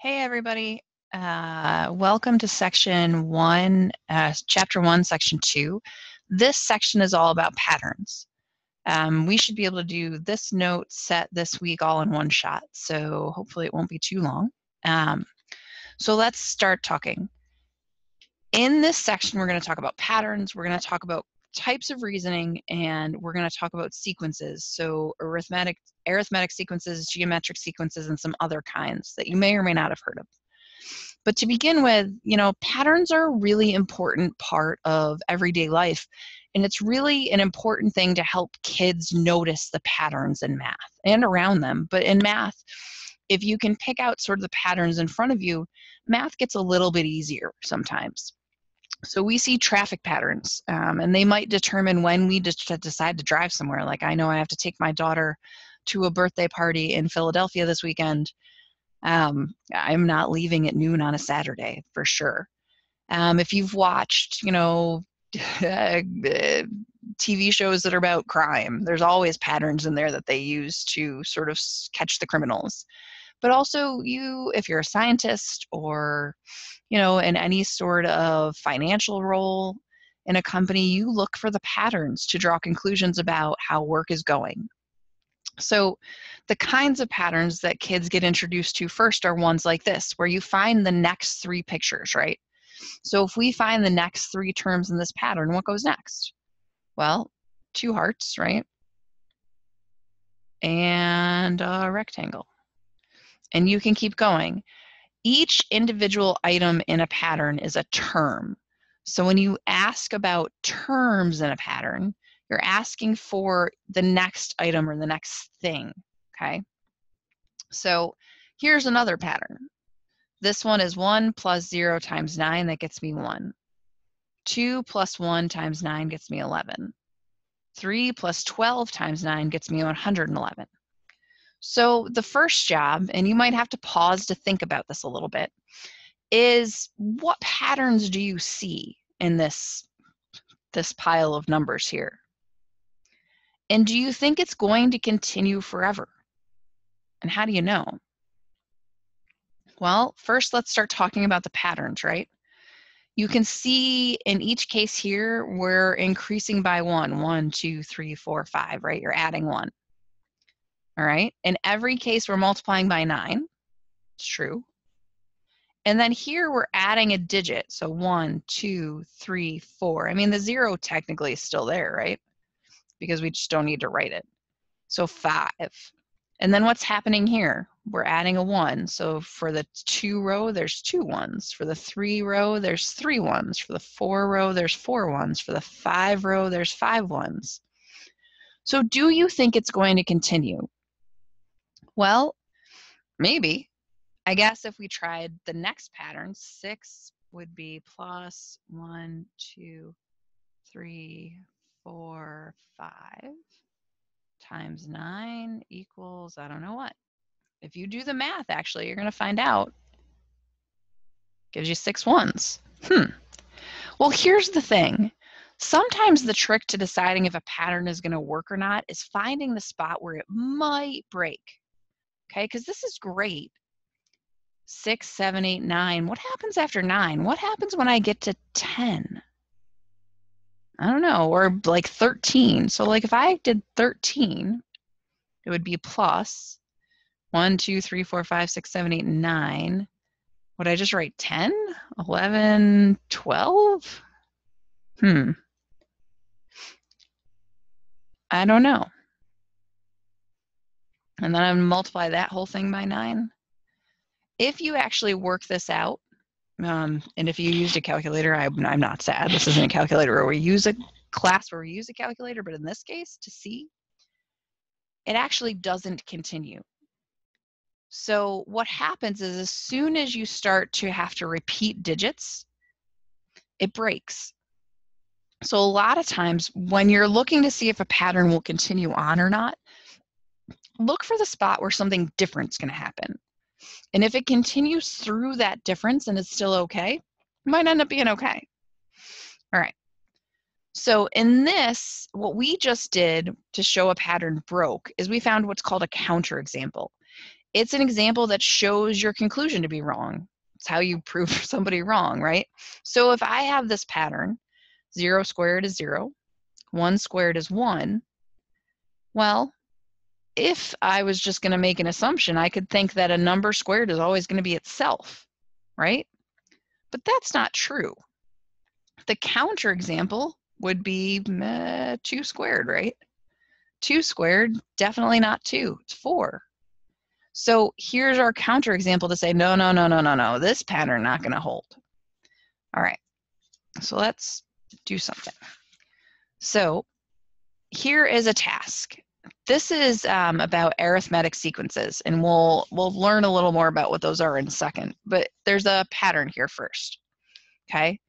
Hey, everybody. Welcome to section 1, chapter 1, section 2. This section is all about patterns. We should be able to do this note set this week all in one shot, so hopefully it won't be too long. So let's start talking. In this section, we're going to talk about patterns, we're going to talk about types of reasoning, and we're going to talk about sequences, so arithmetic sequences, geometric sequences, and some other kinds that you may or may not have heard of. But to begin with, patterns are a really important part of everyday life. And it's really an important thing to help kids notice the patterns in math and around them. But in math, if you can pick out sort of the patterns in front of you, math gets a little bit easier sometimes. So we see traffic patterns, and they might determine when we decide to drive somewhere. Like I know I have to take my daughter to a birthday party in Philadelphia this weekend. I'm not leaving at noon on a Saturday for sure. If you've watched, TV shows that are about crime, there's always patterns in there that they use to sort of catch the criminals. But also if you're a scientist or, in any sort of financial role in a company, you look for the patterns to draw conclusions about how work is going. So the kinds of patterns that kids get introduced to first are ones like this, where you find the next three pictures, right? So if we find the next three terms in this pattern, what goes next? Well, two hearts, right? And a rectangle. And you can keep going. Each individual item in a pattern is a term. So when you ask about terms in a pattern, you're asking for the next item or the next thing, okay? So here's another pattern. This one is 1 plus 0 times 9, that gets me 1. 2 plus 1 times 9 gets me 11. 3 plus 12 times 9 gets me 111. So the first job, and you might have to pause to think about this a little bit, is what patterns do you see in this pile of numbers here? And do you think it's going to continue forever? And how do you know? Well, first let's start talking about the patterns, right? You can see in each case here, we're increasing by 1. 1, 2, 3, 4, 5, right? You're adding 1. All right. In every case, we're multiplying by 9. It's true. And then here we're adding a digit. So 1, 2, 3, 4. I mean, the 0 technically is still there, right? Because we just don't need to write it. So 5. And then what's happening here? We're adding a 1. So for the 2 row, there's 2 1s. For the 3 row, there's 3 1s. For the 4 row, there's 4 1s. For the 5 row, there's 5 1s. So do you think it's going to continue? Well, maybe. I guess if we tried the next pattern, 6 would be plus 1, 2, 3, 4, 5 times 9 equals, I don't know what. If you do the math, actually, you're going to find out. Gives you 6 1s. Well, here's the thing. Sometimes the trick to deciding if a pattern is going to work or not is finding the spot where it might break. Okay, because this is great. 6, 7, 8, 9. What happens after 9? What happens when I get to 10? I don't know, or like 13. So like if I did 13, it would be plus 1, 2, 3, 4, 5, 6, 7, 8, 9. Would I just write 10, 11, 12? I don't know. And then I multiply that whole thing by 9. If you actually work this out, and if you used a calculator, I'm not sad. This isn't a calculator where we use a class where we use a calculator, but in this case, to see, it actually doesn't continue. So what happens is as soon as you start to have to repeat digits, it breaks. So a lot of times when you're looking to see if a pattern will continue on or not, look for the spot where something different is going to happen. And if it continues through that difference and it's still okay, it might end up being okay. All right. So in this, what we just did to show a pattern broke is we found what's called a counterexample. it's an example that shows your conclusion to be wrong. It's how you prove somebody wrong, right? So if I have this pattern, 0 squared is 0, 1 squared is 1, well, if I was just going to make an assumption, I could think that a number squared is always going to be itself, right? But that's not true. The counterexample would be 2 squared, right? 2 squared, definitely not 2, it's 4. So here's our counterexample to say, no, this pattern not going to hold. All right, so let's do something. So here is a task. This is about arithmetic sequences, and we'll learn a little more about what those are in a second. But there's a pattern here first. Okay,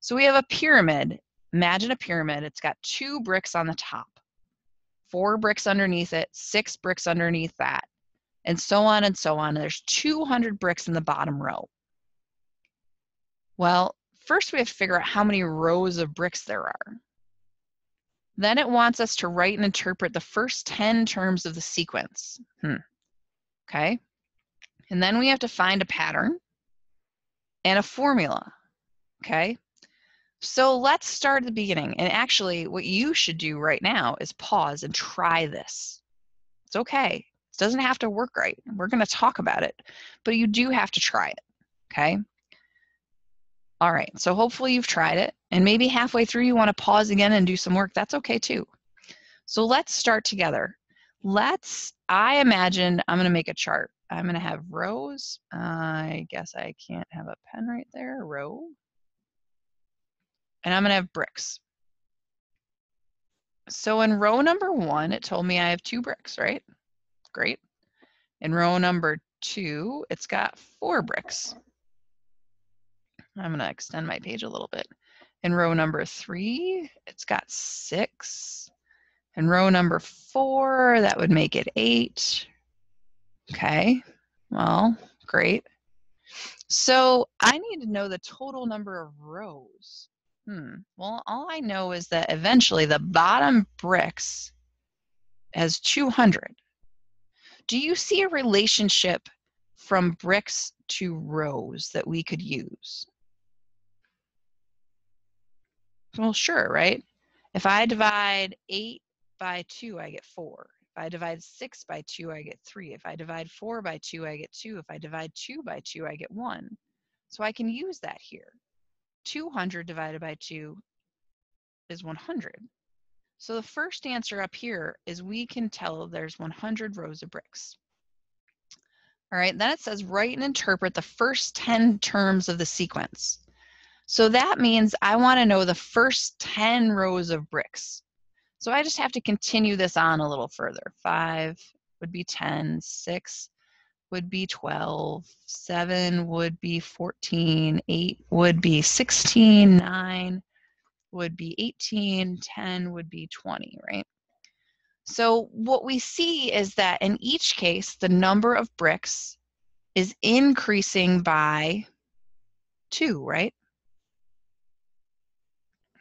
so we have a pyramid. Imagine a pyramid. It's got 2 bricks on the top, 4 bricks underneath it, 6 bricks underneath that, and so on and so on. There's 200 bricks in the bottom row. Well, first we have to figure out how many rows of bricks there are. Then it wants us to write and interpret the first 10 terms of the sequence. Okay. And then we have to find a pattern and a formula. Okay. So let's start at the beginning. And actually, what you should do right now is pause and try this. It's okay. It doesn't have to work right. We're going to talk about it, but you do have to try it. Okay. All right. So hopefully you've tried it, and maybe halfway through you want to pause again and do some work. That's okay too. So let's start together. I imagine I'm going to make a chart. I'm going to have rows. I guess I can't have a pen right there. Row. And I'm going to have bricks. So in row number 1, it told me I have 2 bricks, right? Great. In row number 2, it's got 4 bricks. I'm going to extend my page a little bit. In row number 3, it's got 6. In row number 4, that would make it 8. Okay, well, great. So I need to know the total number of rows. Well, all I know is that eventually the bottom bricks has 200. Do you see a relationship from bricks to rows that we could use? Well, sure, right? If I divide 8 by 2, I get 4. If I divide 6 by 2, I get 3. If I divide 4 by 2, I get 2. If I divide 2 by 2, I get 1. So I can use that here. 200 divided by 2 is 100. So the first answer up here is we can tell there's 100 rows of bricks. All right, then it says write and interpret the first 10 terms of the sequence. So that means I want to know the first 10 rows of bricks. So I just have to continue this on a little further. 5 would be 10, 6 would be 12, 7 would be 14, 8 would be 16, 9 would be 18, 10 would be 20, right? So what we see is that in each case, the number of bricks is increasing by 2, right?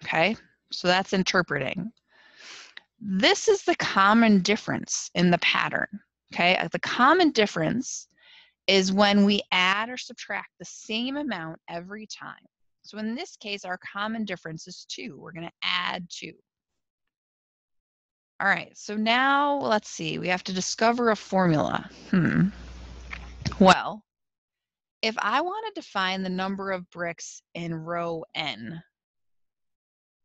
Okay, so that's interpreting. This is the common difference in the pattern, okay? The common difference is when we add or subtract the same amount every time. So in this case, our common difference is 2. We're going to add 2. All right, so now let's see. We have to discover a formula. Well, if I wanted to find the number of bricks in row n,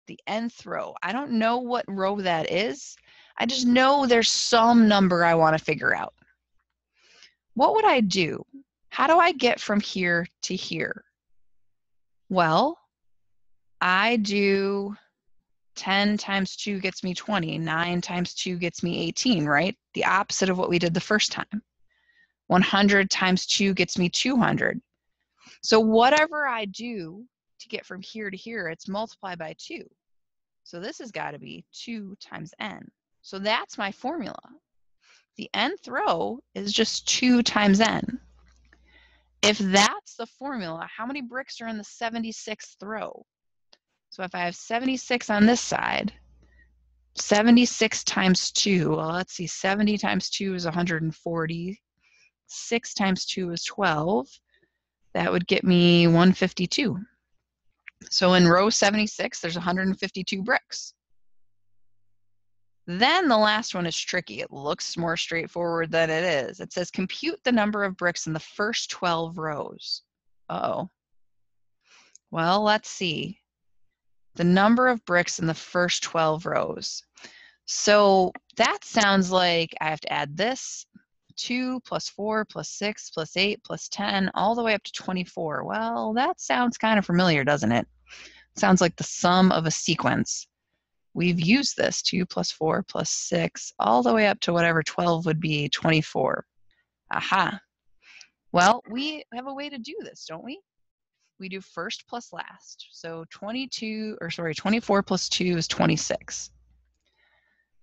the nth row, I don't know what row that is. I just know there's some number I want to figure out. What would I do? How do I get from here to here? Well, I do 10 times 2 gets me 20. 9 times 2 gets me 18, right? The opposite of what we did the first time. 100 times 2 gets me 200. So whatever I do to get from here to here, it's multiplied by 2. So this has got to be 2 times n. So that's my formula. The nth row is just 2 times n. If that's the formula, how many bricks are in the 76th row? So if I have 76 on this side, 76 times 2, well, let's see, 70 times 2 is 140. 6 times 2 is 12. That would get me 152. So in row 76, there's 152 bricks. Then the last one is tricky. It looks more straightforward than it is. It says compute the number of bricks in the first 12 rows. Uh-oh. Well, let's see. The number of bricks in the first 12 rows. So that sounds like I have to add this, 2 plus 4 plus 6 plus 8 plus 10, all the way up to 24. Well, that sounds kind of familiar, doesn't it? Sounds like the sum of a sequence. We've used this, 2 plus 4 plus 6, all the way up to whatever 12 would be, 24. Aha. Well, we have a way to do this, don't we? We do first plus last. So 24 plus 2 is 26.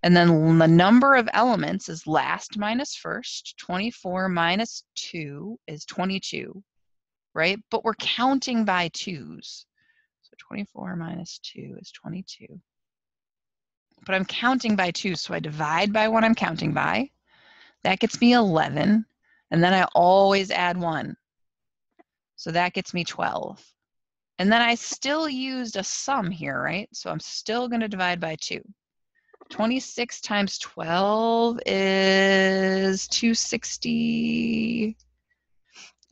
And then the number of elements is last minus first. 24 minus 2 is 22, right? But we're counting by twos. So 24 minus 2 is 22. But I'm counting by 2, so I divide by what I'm counting by. That gets me 11, and then I always add 1. So that gets me 12. And then I still used a sum here, right? So I'm still going to divide by 2. 26 times 12 is 260,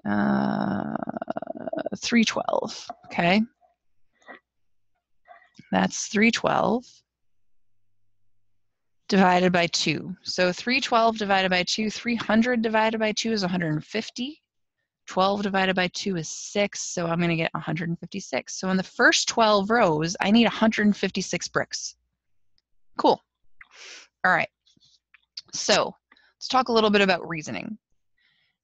312, okay? That's 312 divided by 2. So 312 divided by 2, 300 divided by 2 is 150. 12 divided by 2 is 6, so I'm going to get 156. So in the first 12 rows, I need 156 bricks. Cool. All right. So let's talk a little bit about reasoning.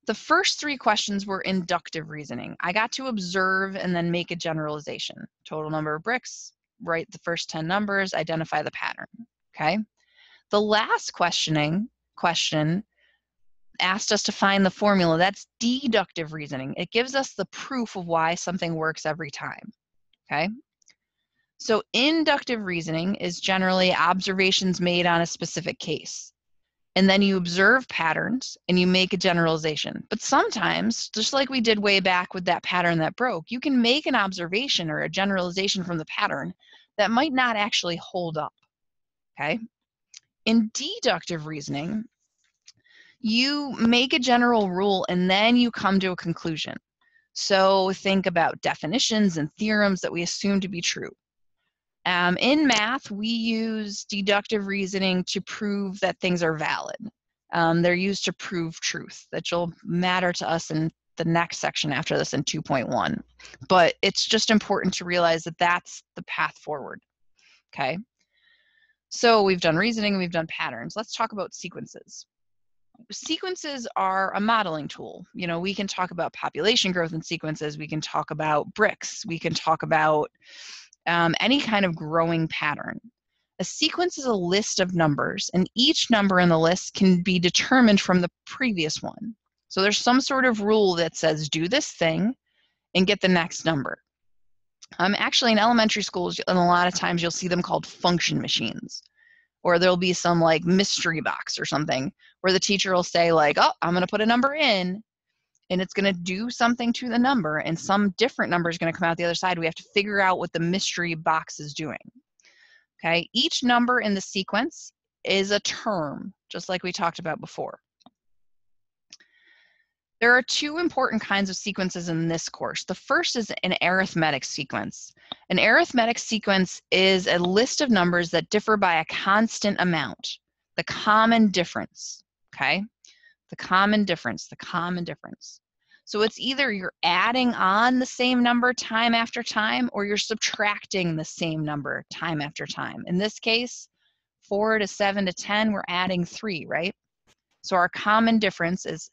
The first 3 questions were inductive reasoning. I got to observe and then make a generalization. Total number of bricks, write the first 10 numbers, identify the pattern, okay? The last question asked us to find the formula. That's deductive reasoning. It gives us the proof of why something works every time, okay? So inductive reasoning is generally observations made on a specific case. And then you observe patterns and you make a generalization. But sometimes, just like we did way back with that pattern that broke, you can make an observation or a generalization from the pattern that might not actually hold up, okay? In deductive reasoning, you make a general rule and then you come to a conclusion. So think about definitions and theorems that we assume to be true. In math, we use deductive reasoning to prove that things are valid. They're used to prove truth. That will matter to us in the next section after this in 2.1. But it's just important to realize that that's the path forward, okay? So we've done reasoning, we've done patterns. Let's talk about sequences. Sequences are a modeling tool. You know, we can talk about population growth in sequences, we can talk about bricks, we can talk about any kind of growing pattern. A sequence is a list of numbers, and each number in the list can be determined from the previous one. So there's some sort of rule that says do this thing and get the next number. Actually, in elementary schools, and a lot of times you'll see them called function machines, or there'll be some like mystery box or something where the teacher will say like, oh, I'm going to put a number in, and it's going to do something to the number, and some different number is going to come out the other side. We have to figure out what the mystery box is doing. Okay, each number in the sequence is a term, just like we talked about before. There are 2 important kinds of sequences in this course. The first is an arithmetic sequence. An arithmetic sequence is a list of numbers that differ by a constant amount, the common difference, okay? The common difference. So it's either you're adding on the same number time after time, or you're subtracting the same number time after time. In this case, 4 to 7 to 10, we're adding 3, right? So our common difference is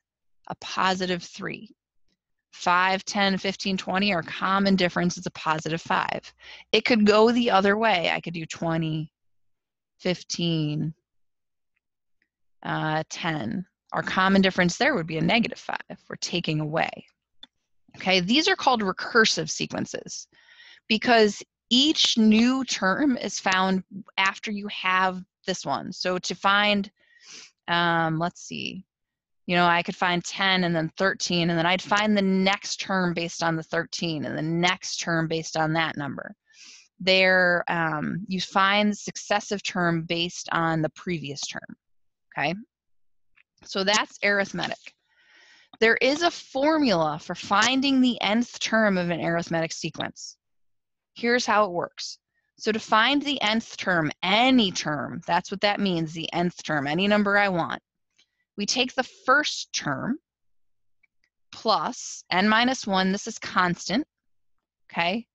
a positive 3. 5, 10, 15, 20, our common difference is a positive 5. It could go the other way. I could do 20, 15, 10. Our common difference there would be a negative 5. We're taking away. Okay, these are called recursive sequences because each new term is found after you have this one. So to find, let's see, You know, I could find 10 and then 13, and then I'd find the next term based on the 13 and the next term based on that number. There, you find the successive term based on the previous term, okay? So that's arithmetic. There is a formula for finding the nth term of an arithmetic sequence. Here's how it works. So to find the nth term, any term, that's what that means, the nth term, any number I want, we take the first term plus n minus 1, this is constant, okay,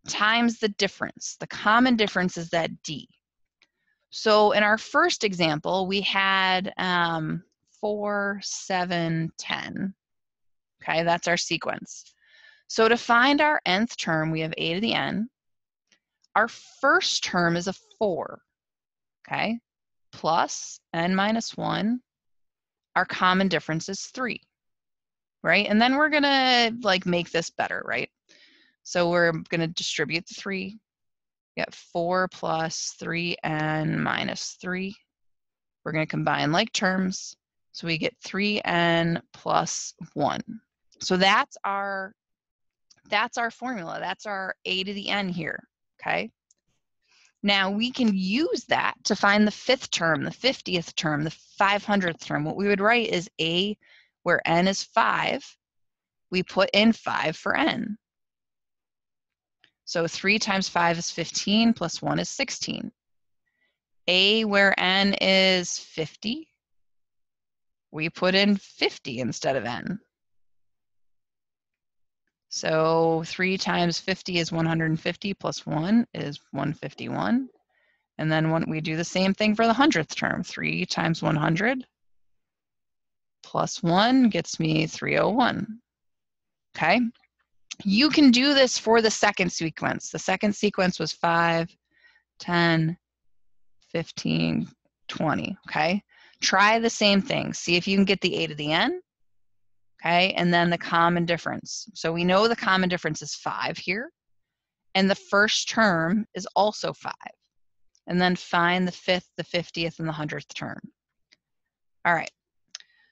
times the difference. The common difference is that d. So in our first example, we had 4, 7, 10. Okay, that's our sequence. So to find our nth term, we have a to the n. Our first term is a 4, okay, plus n minus 1. Our common difference is 3, right? And then we're going to like make this better, right? So we're going to distribute the 3. Get 4 plus 3n minus 3. We're going to combine like terms. So we get 3n plus 1. So that's our formula. That's our a to the n here, okay? Now we can use that to find the 5th term, the 50th term, the 500th term. What we would write is a, where n is 5, we put in 5 for n. So 3 times 5 is 15, plus 1 is 16. A, where n is 50, we put in 50 instead of n. So 3 times 50 is 150, plus 1 is 151. And then when we do the same thing for the 100th term, 3 times 100 plus 1 gets me 301. Okay? You can do this for the second sequence. The second sequence was 5, 10, 15, 20, okay? Try the same thing. See if you can get the a to the n, okay? And then the common difference. So we know the common difference is 5 here, and the first term is also 5. And then find the 5th, the 50th, and the 100th term. All right,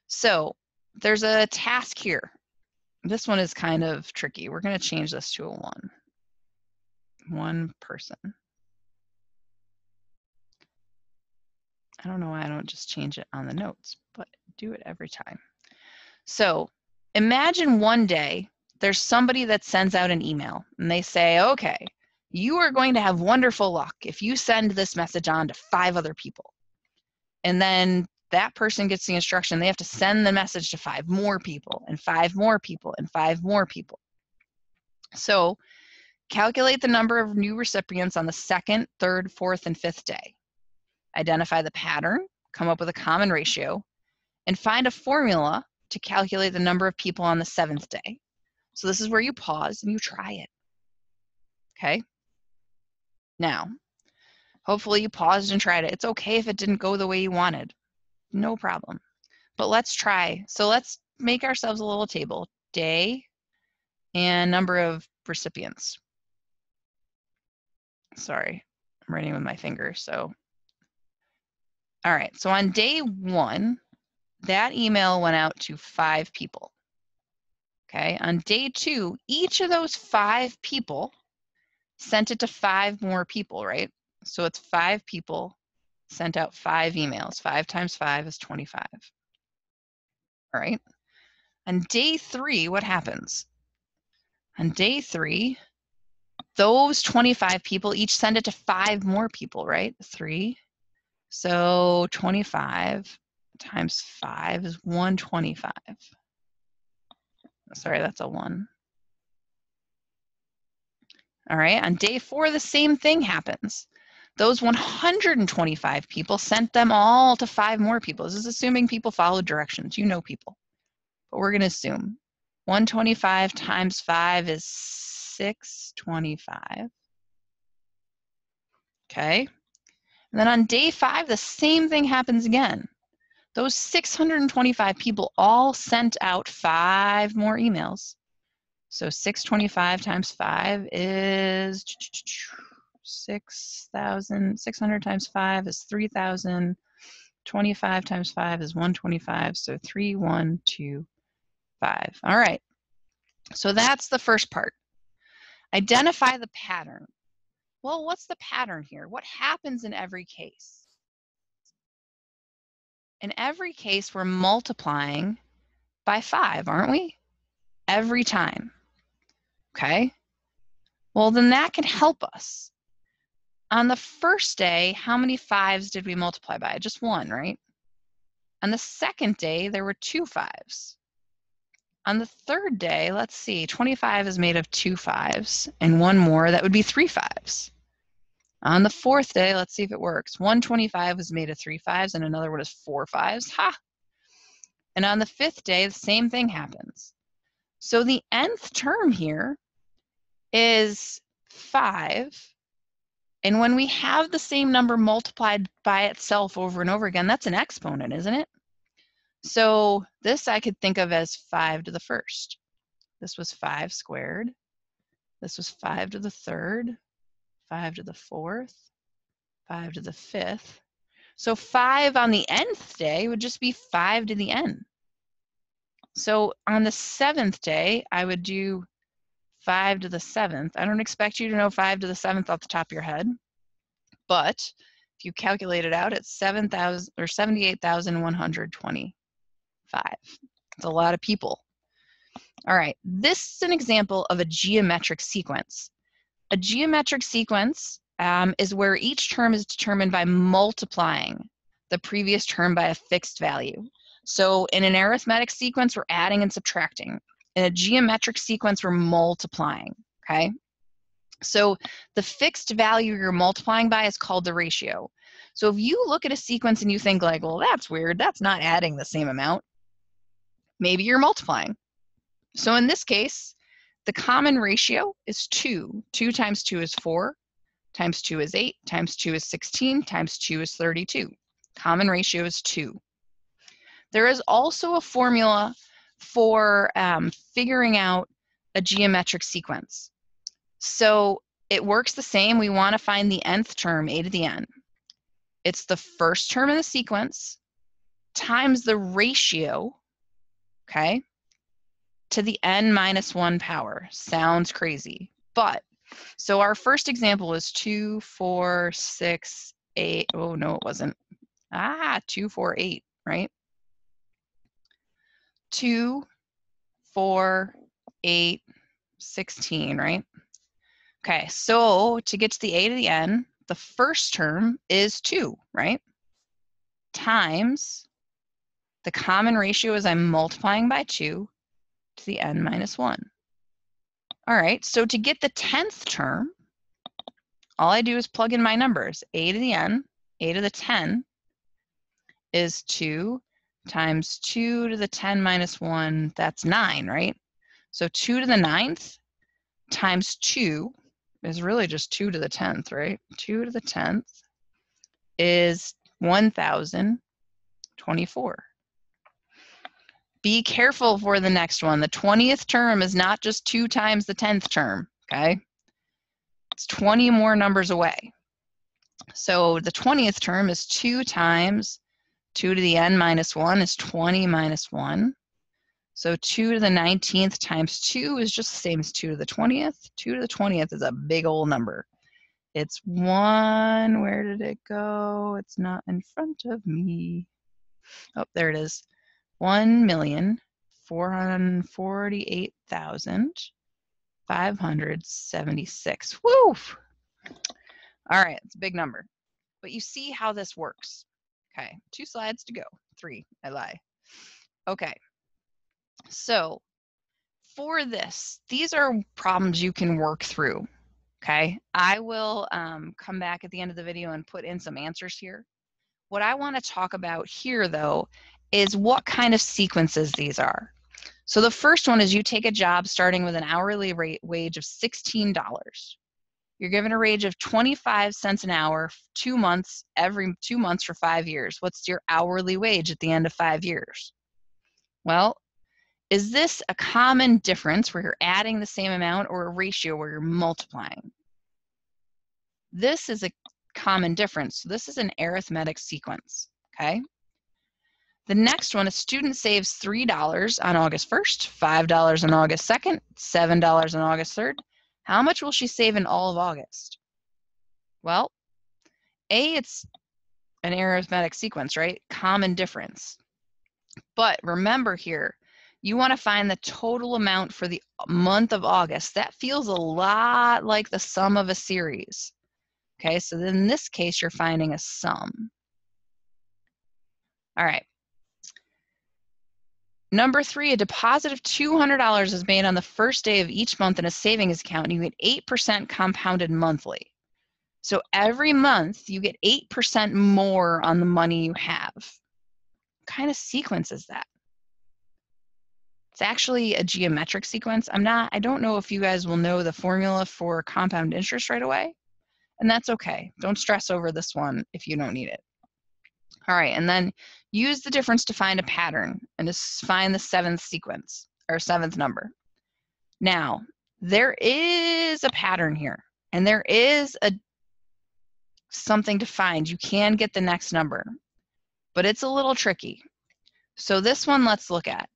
so there's a task here. This one is kind of tricky. We're going to change this to a 1. One person. I don't know why I don't just change it on the notes, but do it every time. So imagine one day there's somebody that sends out an email and they say, okay, you are going to have wonderful luck if you send this message on to 5 other people. And then that person gets the instruction, they have to send the message to 5 more people and 5 more people and 5 more people. So calculate the number of new recipients on the 2nd, 3rd, 4th, and 5th day. Identify the pattern, come up with a common ratio, and find a formula to calculate the number of people on the 7th day. So this is where you pause and you try it. Okay? Now, hopefully you paused and tried it. It's okay if it didn't go the way you wanted. No problem. But let's try. So let's make ourselves a little table. Day and number of recipients. Sorry, I'm writing with my finger, so. All right, so on day 1, that email went out to 5 people. Okay, on day 2, each of those 5 people sent it to 5 more people, right? So it's 5 people sent out 5 emails. 5 times 5 is 25. All right. On day 3, what happens? On day 3, those 25 people each send it to 5 more people, right? 3. So 25 times 5 is 125. Sorry, that's a 1. All right, on day 4, the same thing happens. Those 125 people sent them all to 5 more people. This is assuming people followed directions. You know people. But we're going to assume 125 times 5 is 625. Okay. And then on day 5, the same thing happens again. Those 625 people all sent out 5 more emails. So 625 times 5 is 6,000. 600 times 5 is 3,000. 25 times 5 is 125, so 3, 1, 2, 5. All right, so that's the first part. Identify the pattern. Well, what's the pattern here? What happens in every case? In every case, we're multiplying by 5, aren't we? Every time. Okay? Well, then that can help us. On the first day, how many 5s did we multiply by? Just 1, right? On the second day, there were 2 5s. On the third day, let's see, 25 is made of 2 5s, and 1 more, that would be 3 5s. On the fourth day, let's see if it works. 125 was made of 3 5s, and another one is 4 5s. Ha! And on the fifth day, the same thing happens. So the nth term here is 5. And when we have the same number multiplied by itself over and over again, that's an exponent, isn't it? So this I could think of as 5 to the first. This was 5 squared. This was 5 to the third, 5 to the fourth, 5 to the fifth. So 5 on the nth day would just be 5 to the n. So on the seventh day, I would do 5 to the seventh. I don't expect you to know 5 to the seventh off the top of your head, but if you calculate it out, it's 7,000 or 78,125. It's a lot of people. All right, this is an example of a geometric sequence. A geometric sequence is where each term is determined by multiplying the previous term by a fixed value. So in an arithmetic sequence, we're adding and subtracting. In a geometric sequence, we're multiplying, okay? So the fixed value you're multiplying by is called the ratio. So if you look at a sequence and you think like, well, that's weird, that's not adding the same amount, maybe you're multiplying. So in this case, the common ratio is 2. 2 times 2 is 4, times 2 is 8, times 2 is 16, times 2 is 32. Common ratio is 2. There is also a formula for figuring out a geometric sequence. So it works the same. We want to find the nth term, a to the n. It's the first term in the sequence times the ratio, okay, to the n minus 1 power. Sounds crazy, but so our first example is 2, 4, 6, 8. Oh, no, it wasn't. 2, 4, 8, right? 2, 4, 8, 16, right? Okay, so to get to the a to the n, the first term is 2, right? Times the common ratio is I'm multiplying by 2 to the n minus 1. All right, so to get the 10th term, all I do is plug in my numbers. A to the n, a to the 10 is 2 times 2 to the 10 minus 1, that's 9, right? So 2 to the 9th times 2 is really just 2 to the 10th, right? 2 to the 10th is 1,024. Be careful for the next one. The 20th term is not just 2 times the 10th term, okay? It's 20 more numbers away. So the 20th term is 2 times 2 to the n minus 1 is 20 minus 1. So 2 to the 19th times 2 is just the same as 2 to the 20th. 2 to the 20th is a big old number. It's 1, where did it go? It's not in front of me. Oh, there it is. 1,448,576. Woo! All right, it's a big number. But you see how this works. Okay, 2 slides to go. 3, I lie. Okay, so for this, these are problems you can work through. Okay, I will come back at the end of the video and put in some answers here. What I want to talk about here, though, is what kind of sequences these are. So the first one is you take a job starting with an hourly wage of $16. You're given a wage of 25 cents an hour, 2 months, every 2 months for 5 years. What's your hourly wage at the end of 5 years? Well, is this a common difference where you're adding the same amount or a ratio where you're multiplying? This is a common difference. So this is an arithmetic sequence, okay? The next one, a student saves $3 on August 1st, $5 on August 2nd, $7 on August 3rd. How much will she save in all of August? Well, A, it's an arithmetic sequence, right? Common difference. But remember here, you want to find the total amount for the month of August. That feels a lot like the sum of a series. Okay, so then in this case, you're finding a sum. All right. Number 3, a deposit of $200 is made on the first day of each month in a savings account, and you get 8% compounded monthly. So every month, you get 8% more on the money you have. What kind of sequence is that? It's actually a geometric sequence. I don't know if you guys will know the formula for compound interest right away, and that's okay. Don't stress over this one if you don't need it. All right, and then use the difference to find a pattern and to find the 7th sequence, or 7th number. Now, there is a pattern here, and there is something to find. You can get the next number, but it's a little tricky. So this one, let's look at.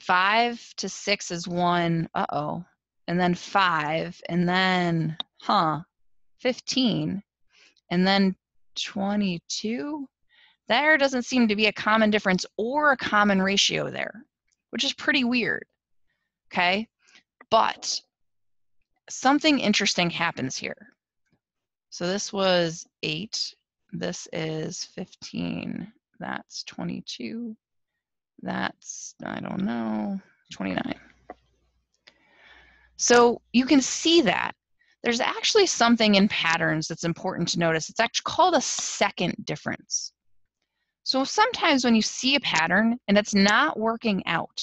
5 to 6 is 1, and then 5, and then, 15, and then 22. There doesn't seem to be a common difference or a common ratio there, which is pretty weird, okay? But something interesting happens here. So this was 8, this is 15, that's 22, that's, I don't know, 29. So you can see that there's actually something in patterns that's important to notice. It's actually called a second difference. So sometimes when you see a pattern and it's not working out,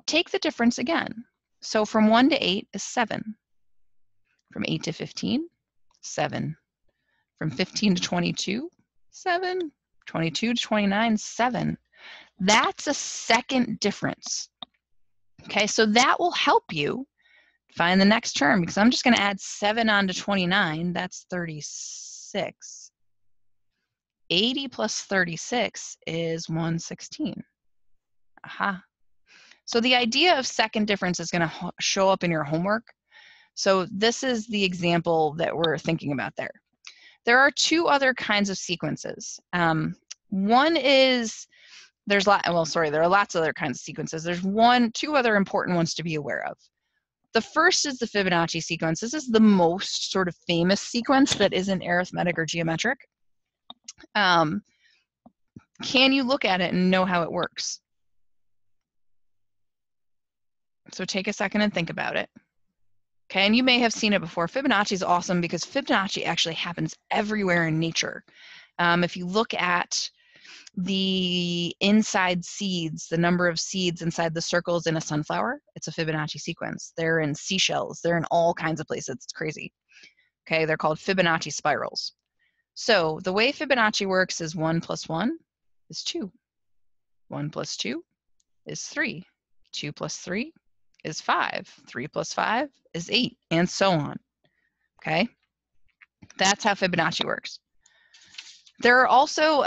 take the difference again. So from 1 to 8 is 7. From 8 to 15, 7. From 15 to 22, 7. 22 to 29, 7. That's a second difference. Okay, so that will help you find the next term, because I'm just going to add 7 onto 29. That's 36. 80 plus 36 is 116. Aha. So the idea of second difference is going to show up in your homework. So this is the example that we're thinking about there. There are 2 other kinds of sequences. One is, there are lots of other kinds of sequences. There's 2 other important ones to be aware of. The first is the Fibonacci sequence. This is the most sort of famous sequence that isn't arithmetic or geometric. Can you look at it and know how it works? So take a second and think about it. Okay, and you may have seen it before. Fibonacci is awesome because Fibonacci actually happens everywhere in nature. If you look at the inside seeds, the number of seeds inside the circles in a sunflower, it's a Fibonacci sequence. They're in seashells. They're in all kinds of places. It's crazy. Okay, they're called Fibonacci spirals. So the way Fibonacci works is 1 plus 1 is 2. 1 plus 2 is 3. 2 plus 3 is 5. 3 plus 5 is 8, and so on. Okay? That's how Fibonacci works. There are also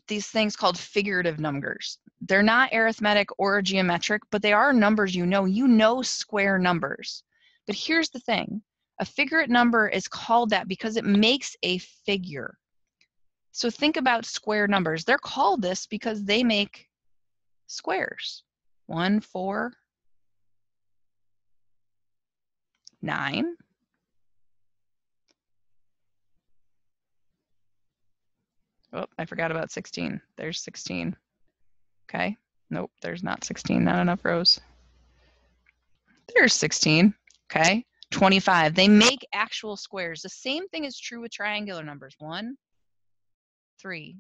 these things called figurative numbers. They're not arithmetic or geometric, but they are numbers you know square numbers. But here's the thing. A figurative number is called that because it makes a figure. So think about square numbers. They're called this because they make squares. 1, 4, 9. Oh, I forgot about 16. There's 16. Okay. Nope, there's not 16. Not enough rows. There's 16. Okay. 25. They make actual squares. The same thing is true with triangular numbers. 1, 3,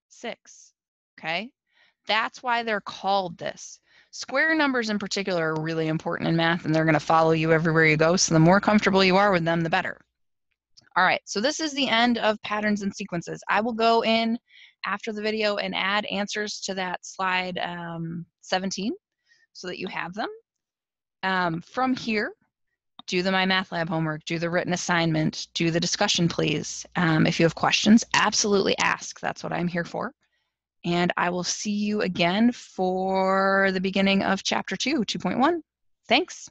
6. Okay. That's why they're called this. Square numbers in particular are really important in math, and they're going to follow you everywhere you go. So the more comfortable you are with them, the better. All right, so this is the end of patterns and sequences. I will go in after the video and add answers to that slide 17 so that you have them. From here, do the My Math Lab homework, do the written assignment, do the discussion, please. If you have questions, absolutely ask. That's what I'm here for. And I will see you again for the beginning of Chapter 2, 2.1. Thanks.